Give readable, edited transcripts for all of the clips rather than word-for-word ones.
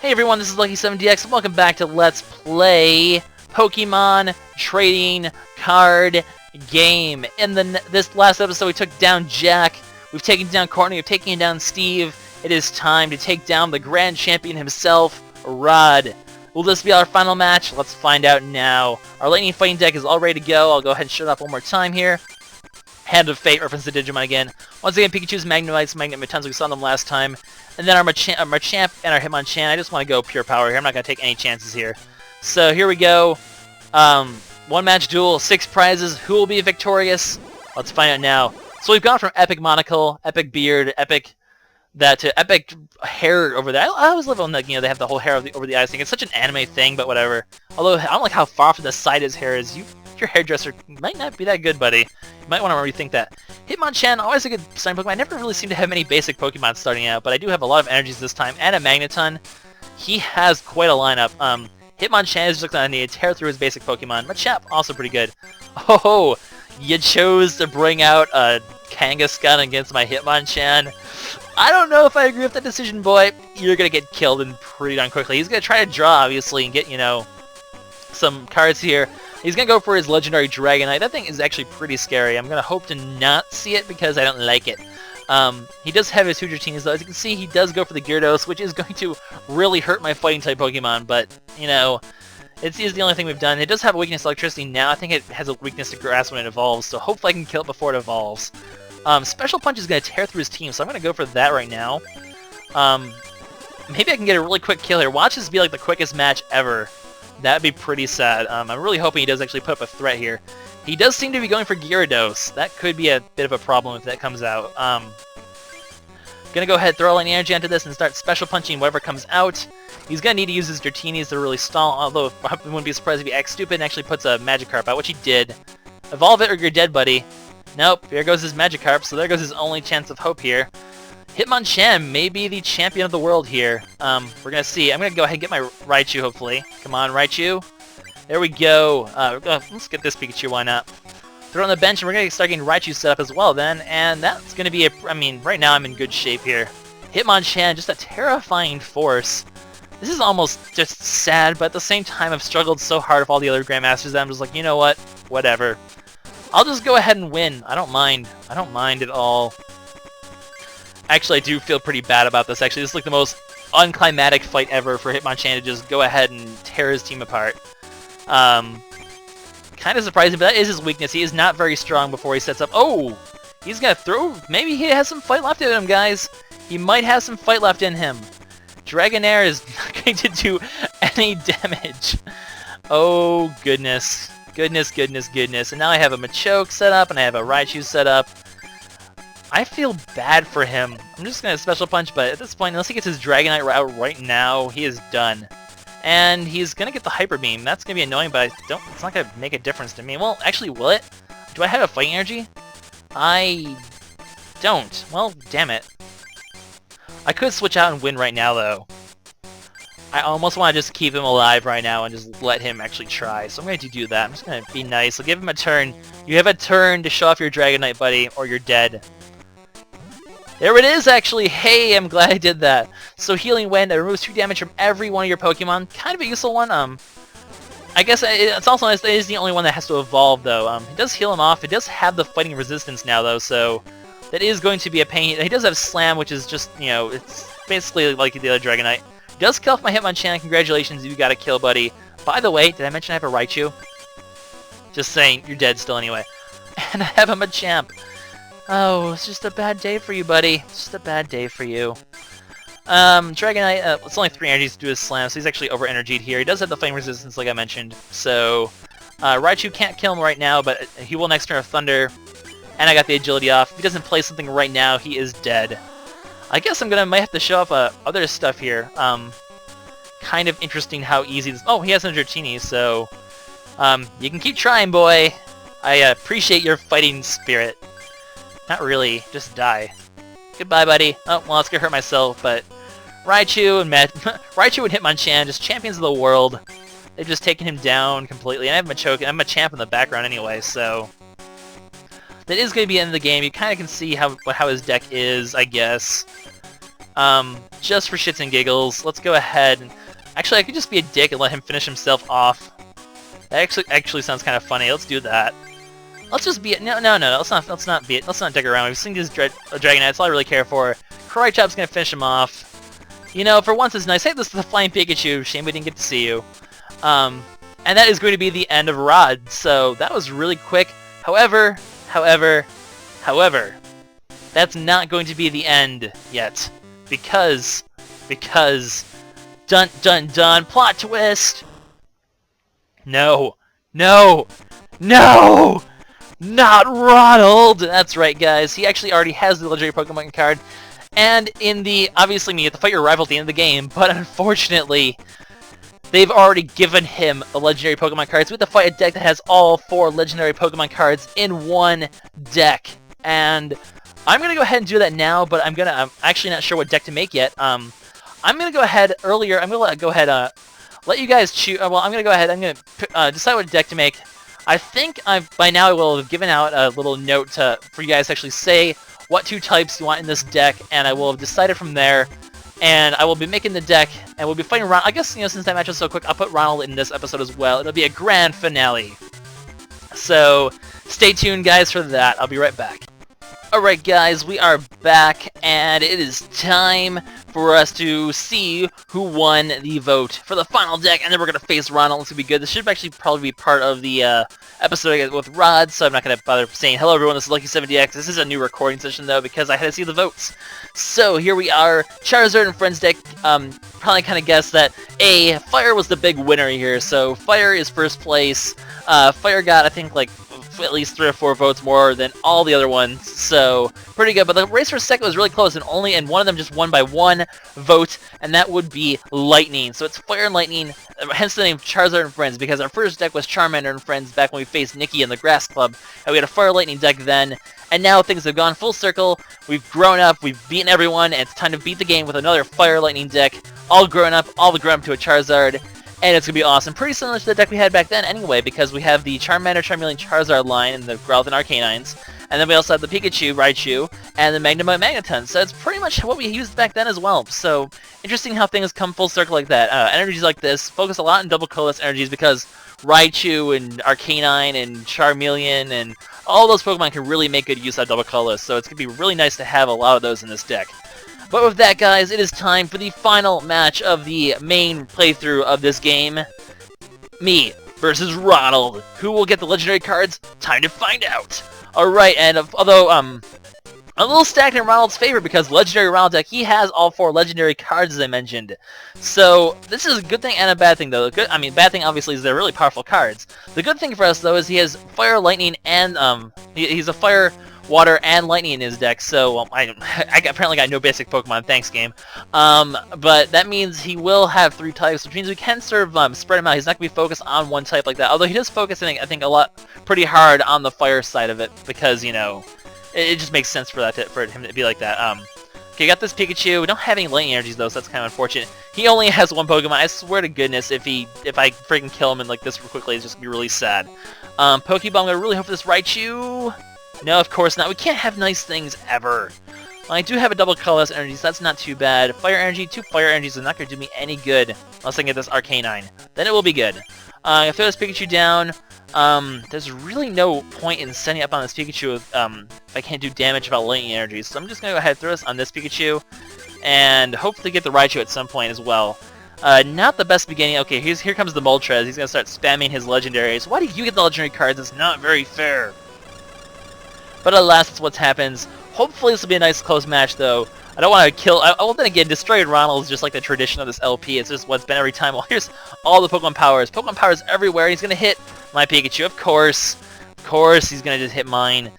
Hey everyone, this is LuckySevenDX, and welcome back to Let's Play Pokemon Trading Card Game. In this last episode, we took down Jack, we've taken down Courtney, we've taken down Steve. It is time to take down the Grand Champion himself, Rod. Will this be our final match? Let's find out now. Our Lightning Fighting deck is all ready to go. I'll go ahead and shut up one more time here. Hand of Fate, reference to Digimon again. Once again, Pikachu's Magnemites, Magnemite, we saw them last time. And then our Machamp and our Hitmonchan. I just want to go pure power here. I'm not going to take any chances here. So here we go. One match duel, 6 prizes. Who will be victorious? Let's find out now. So we've gone from Epic Monocle, Epic Beard, Epic that to Epic Hair over there. I always love when they have the whole hair over the eyes thing. It's such an anime thing, but whatever. Although I don't like how far from the side his hair is. Your hairdresser might not be that good, buddy. You might want to rethink that. Hitmonchan, always a good starting Pokemon. I never really seem to have many basic Pokemon starting out, but I do have a lot of energies this time, and a Magneton. He has quite a lineup. Hitmonchan is just going to need to tear through his basic Pokemon. Machamp, also pretty good. Oh, you chose to bring out a Kangaskhan against my Hitmonchan. I don't know if I agree with that decision, boy. You're going to get killed in pretty darn quickly. He's going to try to draw, obviously, and get, some cards here. He's going to go for his Legendary Dragonite. That thing is actually pretty scary. I'm going to hope to not see it because I don't like it. He does have his Hydrotinas, though. As you can see, he does go for the Gyarados, which is going to really hurt my Fighting-type Pokemon, but, it is the only thing we've done. It does have a weakness to Electricity now. I think it has a weakness to Grass when it evolves, so hopefully I can kill it before it evolves. Special Punch is going to tear through his team, so I'm going to go for that right now. Maybe I can get a really quick kill here. Watch this be like the quickest match ever. That'd be pretty sad. I'm really hoping he does actually put up a threat here. He does seem to be going for Gyarados. That could be a bit of a problem if that comes out. Gonna go ahead, throw a Lightning Energy onto this and start Special Punching whatever comes out. He's gonna need to use his Dratini's to really stall, although I wouldn't be surprised if he acts stupid and actually puts a Magikarp out, which he did. Evolve it or you're dead, buddy. Nope, here goes his Magikarp, so there goes his only chance of hope here. Hitmonchan may be the champion of the world here. We're gonna see. I'm gonna go ahead and get my Raichu, hopefully. Come on, Raichu. There we go. Let's get this Pikachu, why not? Throw it on the bench, and we're gonna start getting Raichu set up as well then, and that's gonna be right now I'm in good shape here. Hitmonchan, just a terrifying force. This is almost just sad, but at the same time I've struggled so hard with all the other Grandmasters that I'm just like, you know what? Whatever. I'll just go ahead and win. I don't mind. I don't mind at all. Actually, I do feel pretty bad about this, actually. This is like the most unclimatic fight ever for Hitmonchan to just go ahead and tear his team apart. Kind of surprising, but that is his weakness. He is not very strong before he sets up. Oh! He's gonna throw... Maybe he has some fight left in him, guys. He might have some fight left in him. Dragonair is not going to do any damage. Oh, goodness. Goodness, goodness, goodness. And now I have a Machoke set up, and I have a Raichu set up. I feel bad for him. I'm just going to Special Punch, but at this point, unless he gets his Dragonite out right now, he is done. And he's going to get the Hyper Beam. That's going to be annoying, but it's not going to make a difference to me. Well, actually, will it? Do I have a Fighting Energy? I don't. Well, damn it. I could switch out and win right now, though. I almost want to just keep him alive right now and just let him actually try. So I'm going to do that. I'm just going to be nice. I'll give him a turn. You have a turn to show off your Dragonite, buddy, or you're dead. There it is, actually! Hey, I'm glad I did that. So Healing Wind, it removes 2 damage from every one of your Pokemon. Kind of a useful one. I guess it's also nice that it is the only one that has to evolve, though. It does heal him off. It does have the fighting resistance now, though, so that is going to be a pain. He does have Slam, which is just, it's basically like the other Dragonite. He does kill off my Hitmonchan. Congratulations, you got a kill, buddy. By the way, did I mention I have a Raichu? Just saying, you're dead still anyway. And I have a Machamp. Oh, it's just a bad day for you, buddy. It's just a bad day for you. Dragonite, it's only 3 energies to do his Slam, so he's actually over-energied here. He does have the Flame Resistance, like I mentioned, so Raichu can't kill him right now, but he will next turn with Thunder, and I got the Agility off. If he doesn't play something right now, he is dead. I guess might have to show off other stuff here. Kind of interesting how easy this... Oh, he has an Dratini, so you can keep trying, boy. I appreciate your fighting spirit. Not really, just die. Goodbye, buddy. Oh, well, it's gonna hurt myself, but Raichu and Raichu and Hitmonchan, just champions of the world. They've just taken him down completely. And I have Machoke, I'm a champ in the background anyway, so that is gonna be the end of the game. You kind of can see how his deck is, I guess. Just for shits and giggles, let's go ahead and... Actually, I could just be a dick and let him finish himself off. That actually sounds kind of funny. Let's do that. Let's just be... No. Let's not be it. Let's not dig around. We've seen this Dragonite. That's all I really care for. Karate Chop's gonna finish him off. You know, for once it's nice. Hey, this is the Flying Pikachu. Shame we didn't get to see you. And that is going to be the end of Rod. So that was really quick. However, that's not going to be the end yet. Because, dun dun dun, plot twist! No! Not Ronald! That's right, guys. He actually already has the legendary Pokemon card. And in the, obviously, you have to fight your rival at the end of the game, but unfortunately, they've already given him the legendary Pokemon cards. We have to fight a deck that has all 4 legendary Pokemon cards in one deck. And I'm going to go ahead and do that now, but I'm actually not sure what deck to make yet. I'm going to go ahead earlier. I'm going to let you guys choose. Well, I'm going to go ahead. I'm going to decide what deck to make. I think by now I will have given out a little note for you guys to actually say what 2 types you want in this deck, and I will have decided from there. And I will be making the deck, and we'll be fighting Ronald. I guess, you know, since that match was so quick, I'll put Ronald in this episode as well. It'll be a grand finale. So, stay tuned, guys, for that. I'll be right back. Alright, guys, we are back, and it is time for us to see who won the vote for the final deck, and then we're going to face Ronald. It's going to be good. This should actually probably be part of the episode with Rod, so I'm not going to bother saying, hello everyone, this is LuckySevenDX. This is a new recording session, though, because I had to see the votes. So, here we are. Charizard and Friends deck, probably kind of guessed that, Fire was the big winner here, so Fire is first place. Fire got, I think, like, at least 3 or 4 votes more than all the other ones, so pretty good. But the race for second was really close, and one of them just won by 1 vote, and that would be Lightning. So it's Fire and Lightning, hence the name Charizard and Friends, because our first deck was Charmander and Friends back when we faced Nikki in the Grass Club, and we had a Fire Lightning deck then, and now things have gone full circle. We've grown up, we've beaten everyone, and it's time to beat the game with another Fire Lightning deck, all grown up to a Charizard. And it's going to be awesome. Pretty similar to the deck we had back then anyway, because we have the Charmander, Charmeleon, Charizard line and the Growlithe and Arcanines. And then we also have the Pikachu, Raichu, and the Magnemite, Magneton. So it's pretty much what we used back then as well. So interesting how things come full circle like that. Energies like this focus a lot on double colorless energies because Raichu and Arcanine and Charmeleon and all those Pokemon can really make good use of double colorless. So it's going to be really nice to have a lot of those in this deck. But with that, guys, it is time for the final match of the main playthrough of this game. Me versus Ronald. Who will get the legendary cards? Time to find out. Alright, and although, a little stacked in Ronald's favor because Legendary Ronald deck, he has all 4 legendary cards as I mentioned. So, this is a good thing and a bad thing though. Bad thing obviously is they're really powerful cards. The good thing for us though is he has Fire, Lightning, and, he's a Fire, Water, and Lightning in his deck, so I apparently got no basic Pokemon, thanks game. But that means he will have 3 types, which means we can sort of spread him out. He's not going to be focused on one type like that, although he does focus, I think, a lot, pretty hard on the Fire side of it, because, you know, it just makes sense for him to be like that. Okay, got this Pikachu. We don't have any Lightning energies, though, so that's kind of unfortunate. He only has 1 Pokemon. I swear to goodness, if I freaking kill him in like this quickly, it's just going to be really sad. Pokeball, I'm going to really hope for this Raichu. No, of course not. We can't have nice things ever. Well, I do have a double colorless energy, so that's not too bad. Fire energy, 2 fire energies is not going to do me any good unless I can get this Arcanine. Then it will be good. I throw this Pikachu down. There's really no point in setting up on this Pikachu if I can't do damage about lightning energies. So I'm just going to go ahead and throw this on this Pikachu and hopefully get the Raichu at some point as well. Not the best beginning. Okay, here comes the Moltres. He's going to start spamming his legendaries. Why do you get the legendary cards? It's not very fair. But alas, that's what happens. Hopefully this will be a nice close match, though. I don't want to kill... Well, then again, destroying Ronald is just like the tradition of this LP. It's just what's been every time. Well, here's all the Pokemon powers. Pokemon powers everywhere. He's going to hit my Pikachu, of course. Of course, he's going to just hit mine.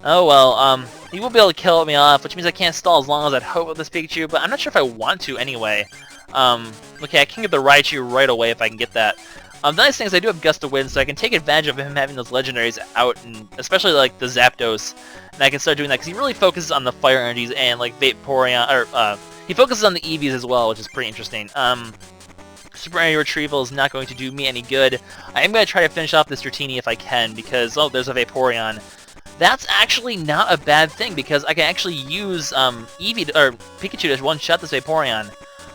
Oh, well, he will be able to kill me off, which means I can't stall as long as I'd hope with this Pikachu, but I'm not sure if I want to anyway. Okay, I can get the Raichu right away if I can get that. The nice thing is I do have Gust of Wind, so I can take advantage of him having those legendaries out, and especially like the Zapdos, and I can start doing that because he really focuses on the fire energies and like Vaporeon, or he focuses on the Eevees as well, which is pretty interesting. Super Energy Retrieval is not going to do me any good. I am going to try to finish off this Dratini if I can, because, oh, there's a Vaporeon. that's actually not a bad thing, because I can actually use Eevee or Pikachu to one-shot this Vaporeon.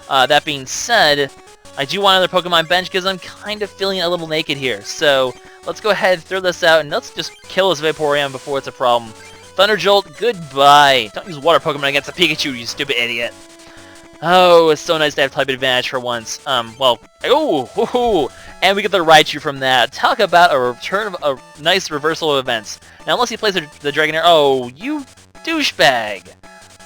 That being said, I do want another Pokemon bench because I'm kind of feeling a little naked here. So let's go ahead, throw this out, and let's just kill this Vaporeon before it's a problem. Thunder Jolt, goodbye. Don't use Water Pokemon against a Pikachu, you stupid idiot. Oh, it's so nice to have type advantage for once. Well, oh, and we get the Raichu from that. Talk about a return of a nice reversal of events. Now, unless he plays the Dragonair, oh, you douchebag.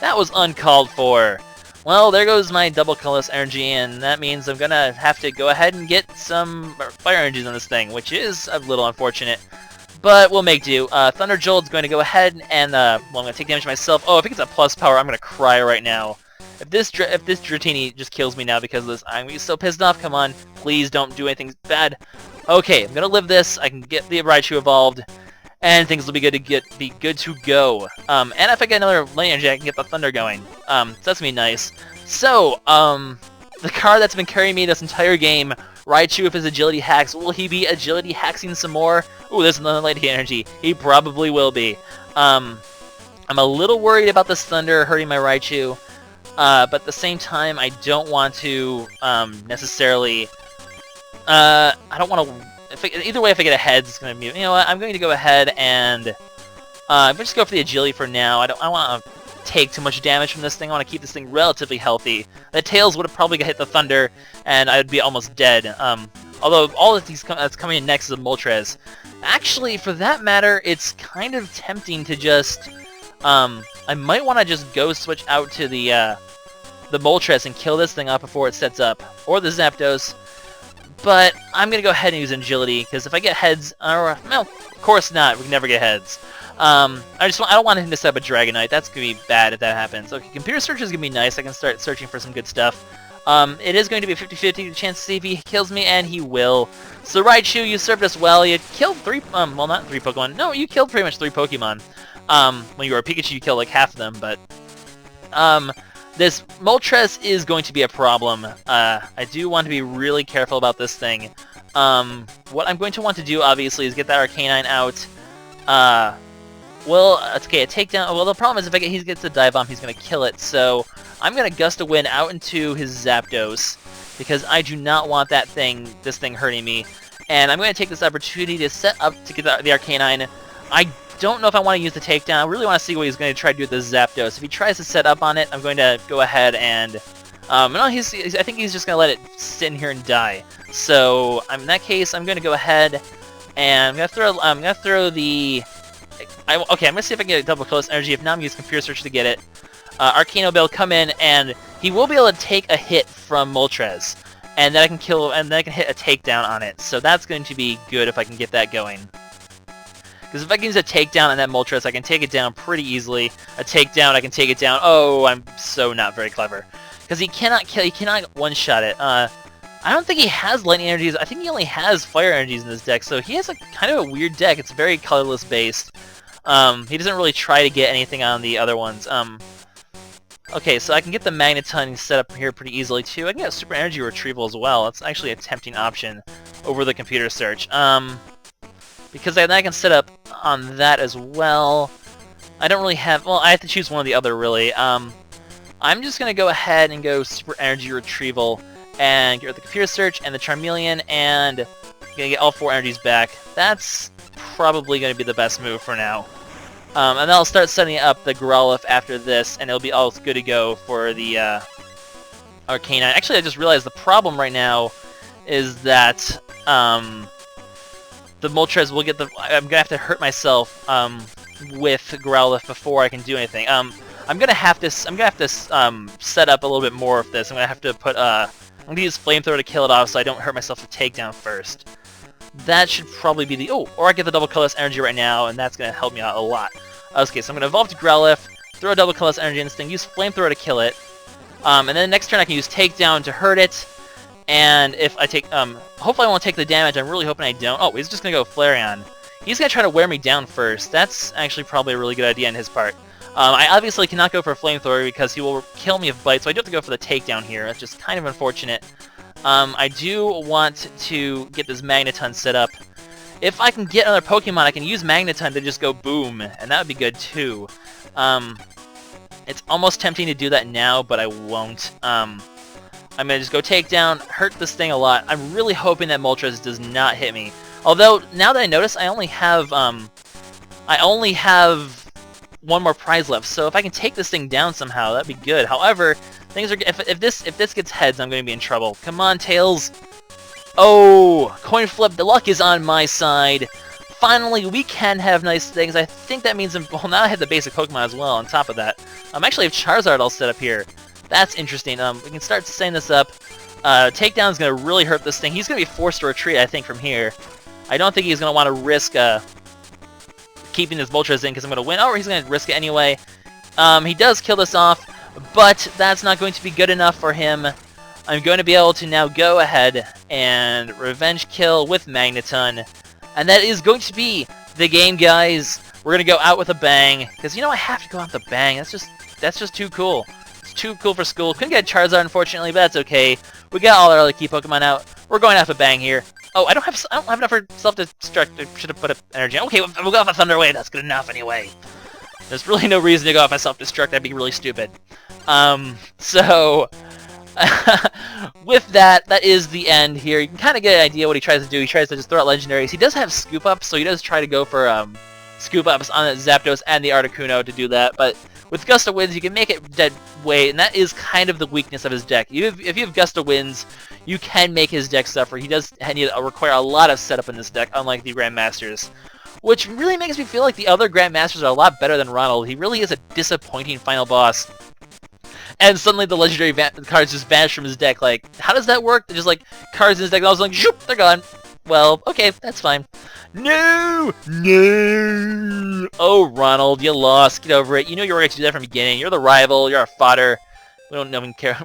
That was uncalled for. Well, there goes my double colorless energy, and that means I'm gonna have to go ahead and get some fire energies on this thing, which is a little unfortunate. But we'll make do. Thunder Jolt's going to go ahead and, well, I'm going to take damage myself. Oh, if it gets a plus power, I'm going to cry right now. If this Dratini just kills me now because of this, I'm going to be so pissed off. Come on. Please don't do anything bad. Okay, I'm going to live this. I can get the Raichu evolved, and things will be good to go. And if I get another Lightning Energy, I can get the Thunder going. So that's going to be nice. So, the card that's been carrying me this entire game, Raichu with his agility hacks, will he be agility hacking some more? Ooh, there's another Lightning Energy. He probably will be. I'm a little worried about this Thunder hurting my Raichu, but at the same time, I don't want to necessarily. I don't want to. Either way, if I get a heads, it's gonna be. You know what? I'm going to go ahead and just go for the agility for now. I want to take too much damage from this thing. I want to keep this thing relatively healthy. The Tails would have probably hit the Thunder, and I'd be almost dead. Although all of these that's coming in next is a Moltres. Actually, for that matter, it's kind of tempting to just. I might want to just go switch out to the Moltres and kill this thing up before it sets up, or the Zapdos. But I'm gonna go ahead and use Agility, because if I get heads, no, of course not. We can never get heads. I don't want him to set up a Dragonite. That's gonna be bad if that happens. Okay, Computer Search is gonna be nice. I can start searching for some good stuff. It is going to be a 50-50 chance to see if he kills me, and he will. So Raichu, you served us well. You killed well, not 3 Pokemon. No, you killed pretty much 3 Pokemon. When you were a Pikachu, you killed like half of them, but this Moltres is going to be a problem. I do want to be really careful about this thing. What I'm going to want to do, obviously, is get that Arcanine out. Well, it's okay, a takedown. Well, the problem is if he gets a Dive Bomb, he's going to kill it. So I'm going to Gust of Wind out into his Zapdos, because I do not want this thing hurting me. And I'm going to take this opportunity to set up to get the Arcanine. I don't know if I want to use the takedown. I really want to see what he's going to try to do with the Zapdos. If he tries to set up on it, I'm going to go ahead and... no, I think he's just going to let it sit in here and die. So in that case, I'm going to go ahead and I'm going to throw the... Okay, I'm going to see if I can get a double close energy. If not, I'm going to use Computer Search to get it. Arcano Bell come in, and he will be able to take a hit from Moltres. And then I can hit a takedown on it. So that's going to be good if I can get that going. Because if I can use a takedown on that Moltres, I can take it down pretty easily. A takedown, I can take it down. Oh, I'm so not very clever. Because he cannot one-shot it. I don't think he has lightning energies. I think he only has fire energies in this deck. So he has a kind of a weird deck. It's very colorless based. He doesn't really try to get anything on the other ones. Okay, so I can get the Magneton set up here pretty easily too. I can get Super Energy Retrieval as well. That's actually a tempting option over the Computer Search. Because I can set up on that as well. I don't really have... Well, I have to choose one or the other, really. I'm just going to go ahead and go Super Energy Retrieval and get rid of the Computer Search and the Charmeleon, and I'm going to get all 4 energies back. That's probably going to be the best move for now. And then I'll start setting up the Growlithe after this, and it'll be all good to go for the Arcanine. Actually, I just realized the problem right now is that the Moltres will get the... I'm going to have to hurt myself with Growlithe before I can do anything. I'm gonna have to set up a little bit more of this. I'm gonna have to put I'm gonna use Flamethrower to kill it off so I don't hurt myself with Takedown first. That should probably be the... Oh, or I get the double colorless energy right now, and that's gonna help me out a lot. Okay, so I'm gonna evolve to Growlithe, throw a double colorless energy in this thing, use Flamethrower to kill it, and then next turn I can use Takedown to hurt it. And if I take hopefully I won't take the damage. I'm really hoping I don't. Oh, he's just gonna go Flareon. He's gonna try to wear me down first. That's actually probably a really good idea on his part. I obviously cannot go for a Flamethrower because he will kill me if Bite, so I do have to go for the Takedown here. That's just kind of unfortunate. I do want to get this Magneton set up, if I can get another Pokemon, I can use Magneton to just go boom, and that would be good too. It's almost tempting to do that now, but I won't. I'm gonna just go take down, hurt this thing a lot. I'm really hoping that Moltres does not hit me. Although, now that I notice, I only have one more prize left, so if I can take this thing down somehow, that'd be good. However, things are if this gets heads, I'm going to be in trouble. Come on, Tails. Oh, coin flip. The luck is on my side. Finally, we can have nice things. I think that means, well, now I have the basic Pokemon as well on top of that. Actually have Charizard all set up here. That's interesting. We can start setting this up. Takedown is going to really hurt this thing. He's going to be forced to retreat, I think, from here. I don't think he's going to want to risk keeping his Moltres in because I'm going to win. Oh, he's going to risk it anyway. He does kill this off, but that's not going to be good enough for him. I'm going to be able to now go ahead and revenge kill with Magneton. And that is going to be the game, guys. We're going to go out with a bang. Because, you know, I have to go out with a bang. That's just too cool. It's too cool for school. Couldn't get a Charizard, unfortunately, but that's okay. We got all our other key Pokemon out. We're going out with a bang here. Oh, I don't have enough for self-destruct. I should have put up energy. Okay, we'll go off a Thunder Wave. That's good enough anyway. There's really no reason to go off a self-destruct. That'd be really stupid. So... with that is the end here. You can kind of get an idea what he tries to do. He tries to just throw out legendaries. He does have scoop ups, so he does try to go for scoop ups on the Zapdos and the Articuno to do that. But with Gust of Winds, you can make it dead weight, and that is kind of the weakness of his deck. If you have Gust of Winds, you can make his deck suffer. He does require a lot of setup in this deck, unlike the Grandmasters. Which really makes me feel like the other Grandmasters are a lot better than Ronald. He really is a disappointing final boss. And suddenly the legendary cards just vanish from his deck. Like, how does that work? They're just like, cards in his deck, and I was like, shoop, they're gone. Well, okay, that's fine. No! No! Oh, Ronald, you lost. Get over it. You know you were going to do that from the beginning. You're the rival. You're our fodder. We don't even care.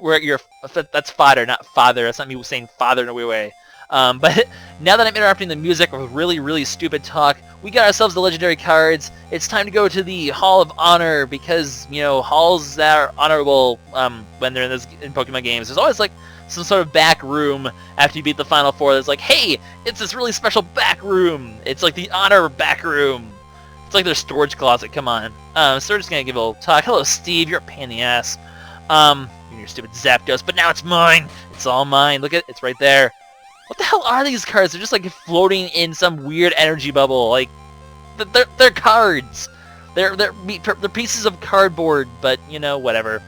That's fodder, not father. That's not me saying father in a weird way. But now that I'm interrupting the music with really, really stupid talk, we got ourselves the legendary cards. It's time to go to the Hall of Honor because, you know, halls that are honorable when they're in Pokemon games. There's always like some sort of back room after you beat the Final Four. That's like, hey, it's this really special back room. It's like the honor back room. It's like their storage closet. Come on. So we're just gonna give a little talk. Hello, Steve. You're a pain in the ass. Your stupid Zapdos, but now it's mine. It's all mine. Look at it. It's right there. What the hell are these cards? They're just like floating in some weird energy bubble. Like, they're cards. They're pieces of cardboard, but, you know, whatever.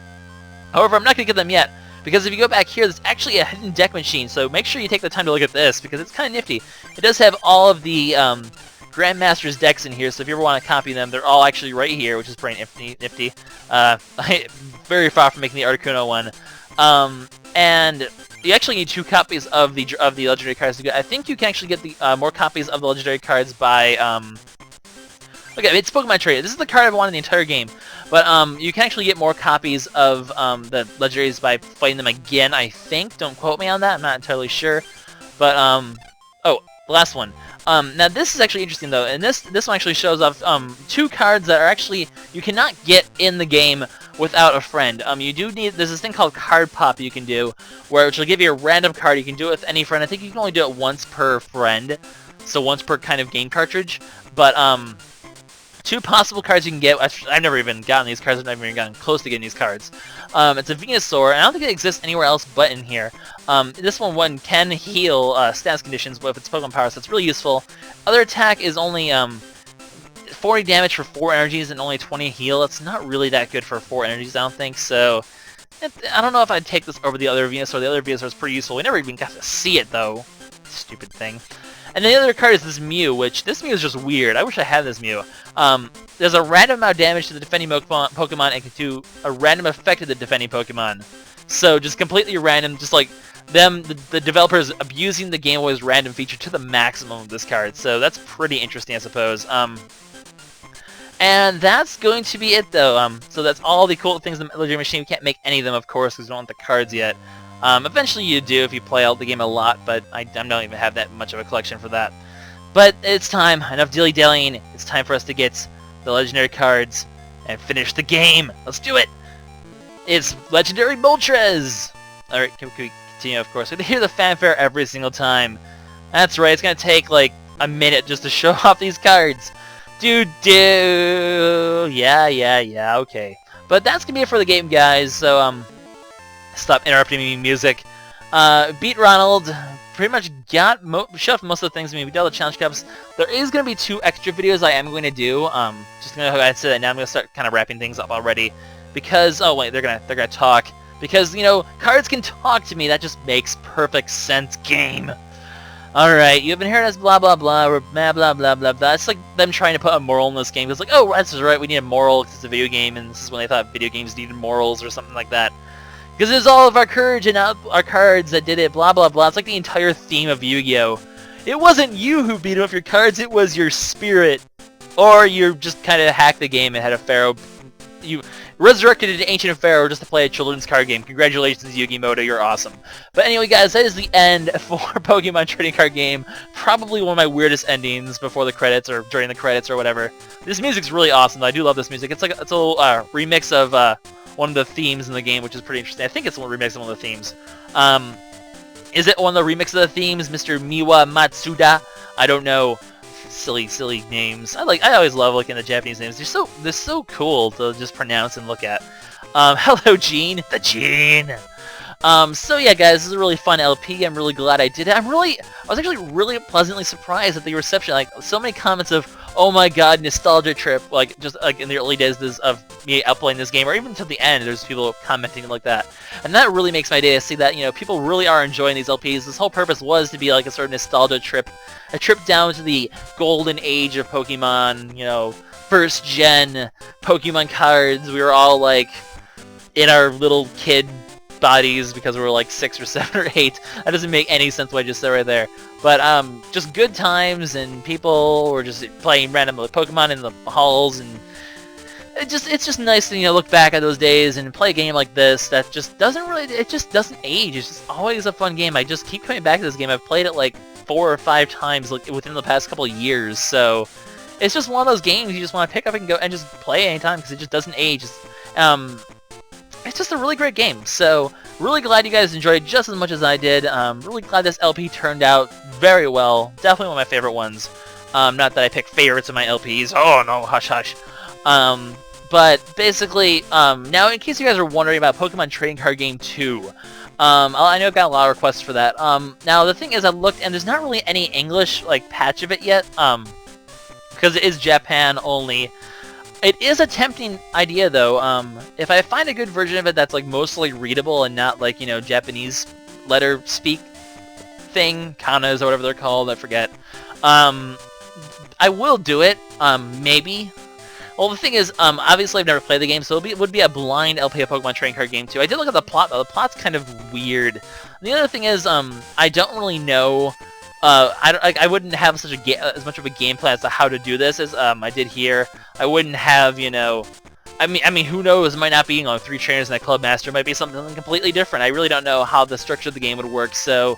However, I'm not going to get them yet, because if you go back here, there's actually a hidden deck machine, so make sure you take the time to look at this, because it's kind of nifty. It does have all of the Grandmaster's decks in here, so if you ever want to copy them, they're all actually right here, which is pretty nifty. Very far from making the Articuno one. And you actually need 2 copies of the legendary cards to get. I think you can actually get the more copies of the legendary cards by okay, it's Pokemon Trader. This is the card I've wanted in the entire game, but you can actually get more copies of the legendaries by fighting them again. I think. Don't quote me on that. I'm not entirely sure, but oh, last one. Now this is actually interesting though, and this one actually shows off 2 cards that are actually you cannot get in the game without a friend. You do need, there's this thing called Card Pop you can do, which will give you a random card. You can do it with any friend. I think you can only do it once per friend, so once per kind of game cartridge. But 2 possible cards you can get. I've never even gotten these cards. I've never even gotten close to getting these cards. It's a Venusaur, and I don't think it exists anywhere else but in here. This one can heal status conditions with its Pokemon power, so it's really useful. Other attack is only 40 damage for 4 energies and only 20 heal. It's not really that good for 4 energies, I don't think. So I don't know if I'd take this over the other Venusaur. The other Venusaur is pretty useful. We never even got to see it though. Stupid thing. And then the other card is this Mew, which this Mew is just weird. I wish I had this Mew. There's a random amount of damage to the defending Pokemon and can do a random effect to the defending Pokemon. So just completely random, just like the developers abusing the Game Boy's random feature to the maximum of this card. So that's pretty interesting, I suppose. And that's going to be it, though. So that's all the cool things in the Legendary Machine. We can't make any of them, of course, because we don't want the cards yet. Eventually you do if you play out the game a lot, but I don't even have that much of a collection for that. But it's time. Enough dilly-dallying. It's time for us to get the legendary cards and finish the game. Let's do it! It's Legendary Moltres! Alright, can we continue, of course. We hear the fanfare every single time. That's right, it's going to take, like, a minute just to show off these cards. Yeah, okay. But that's gonna be it for the game, guys, so, stop interrupting me with music. Beat Ronald, pretty much got showed most of the things. I mean, we did all the challenge cups. There is gonna be 2 extra videos I am going to do. Just gonna go ahead and say that now. I'm gonna start kind of wrapping things up already, because oh wait, they're gonna talk, because you know cards can talk to me. That just makes perfect sense. Game. All right, you've been hearing us blah blah blah or blah blah blah blah blah. It's like them trying to put a moral in this game. It's like, oh, that's right, we need a moral because it's a video game, and this is when they thought video games needed morals or something like that. Because it's all of our courage and our cards that did it, blah blah blah. It's like the entire theme of Yu-Gi-Oh! It wasn't you who beat him with your cards, it was your spirit. Or you just kind of hacked the game and had a pharaoh. You resurrected an ancient pharaoh just to play a children's card game. Congratulations, Yugi Moto, you're awesome. But anyway, guys, that is the end for Pokemon Trading Card Game. Probably one of my weirdest endings before the credits or during the credits or whatever. This music's really awesome, though. I do love this music. It's like it's a little remix of one of the themes in the game, which is pretty interesting. I think it's a remix of one of the themes. Is it one of the remix of the themes, Mr. Miwa Matsuda? I don't know. Silly names. I always love looking at the Japanese names. They're so cool to just pronounce and look at. Hello, Gene. The Gene. So yeah, guys, this is a really fun LP. I'm really glad I did it. I was actually really pleasantly surprised at the reception. Like, so many comments of, oh my god, nostalgia trip, like, just like in the early days of me playing this game, or even to the end, there's people commenting like that. And that really makes my day to see that, you know, people really are enjoying these LPs. This whole purpose was to be like a sort of nostalgia trip, a trip down to the golden age of Pokemon, you know, first gen Pokemon cards. We were all like in our little kid bodies because we were like 6 or 7 or 8. That doesn't make any sense what I just said right there. But just good times, and people were just playing random Pokemon in the halls, and it's just nice to, you know, look back at those days and play a game like this that just doesn't age. It's just always a fun game. I just keep coming back to this game. I've played it like 4 or 5 times like within the past couple of years, so it's just one of those games you just want to pick up and go and just play anytime because it just doesn't age. It's just a really great game, so really glad you guys enjoyed just as much as I did. Really glad this LP turned out very well. Definitely one of my favorite ones. Not that I pick favorites in my LPs. Oh no, hush hush. But basically, now in case you guys are wondering about Pokemon Trading Card Game 2, I know I've got a lot of requests for that. Now the thing is, I looked and there's not really any English like patch of it yet, because it is Japan only. It is a tempting idea, though. If I find a good version of it that's like mostly readable and not like, you know, Japanese letter speak thing, kanas or whatever they're called, I forget. I will do it. Maybe. Well, the thing is, obviously I've never played the game, so it would be a blind LP of Pokemon Trading Card Game 2. I did look at the plot, though. The plot's kind of weird. And the other thing is, I don't really know. I wouldn't have as much of a game plan as to how to do this as I did here. I wouldn't have, you know, I mean, who knows? It might not be, you know, 3 trainers and a club master. It might be something completely different. I really don't know how the structure of the game would work, so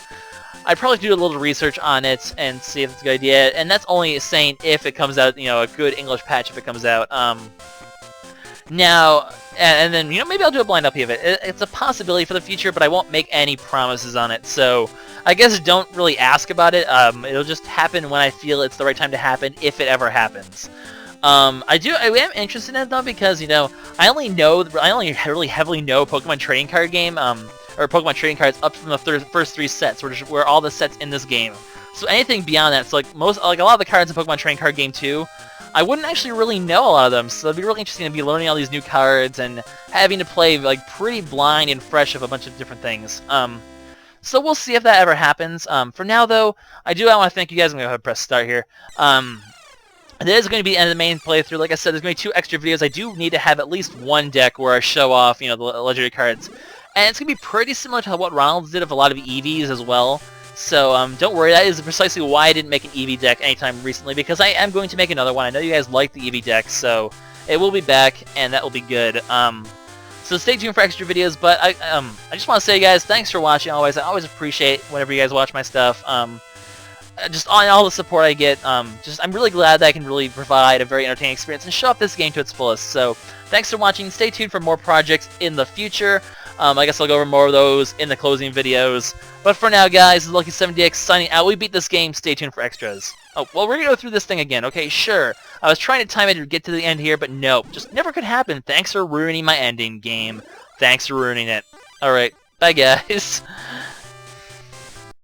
I'd probably do a little research on it and see if it's a good idea. And that's only saying if it comes out, you know, a good English patch if it comes out. Now, and then, you know, maybe I'll do a blind LP of it. It's a possibility for the future, but I won't make any promises on it. So I guess don't really ask about it. It'll just happen when I feel it's the right time to happen, if it ever happens. I am interested in it though, because, you know, I only really heavily know Pokemon Trading Card Game, or Pokemon Trading Cards up from the first 3 sets, which were all the sets in this game. So anything beyond that, so like a lot of the cards in Pokemon Trading Card Game 2, I wouldn't actually really know a lot of them, so it'd be really interesting to be learning all these new cards and having to play like pretty blind and fresh of a bunch of different things. So we'll see if that ever happens. For now, though, I want to thank you guys. I'm going to go ahead and press start here. This is going to be the end of the main playthrough. Like I said, there's going to be 2 extra videos. I do need to have at least one deck where I show off, you know, the legendary cards. And it's going to be pretty similar to what Ronald did of a lot of EVs as well. So don't worry, that is precisely why I didn't make an EV deck anytime recently, because I am going to make another one. I know you guys like the EV deck, so it will be back, and that will be good. So stay tuned for extra videos, but I just want to say, guys, thanks for watching always. I always appreciate whenever you guys watch my stuff. Just all the support I get. I'm really glad that I can really provide a very entertaining experience and show off this game to its fullest. So thanks for watching. Stay tuned for more projects in the future. I guess I'll go over more of those in the closing videos. But for now, guys, this is LuckySevenDX signing out. We beat this game. Stay tuned for extras. Oh, well, we're going to go through this thing again. Okay, sure. I was trying to time it to get to the end here, but nope. Just never could happen. Thanks for ruining my ending, game. Thanks for ruining it. Alright, bye, guys.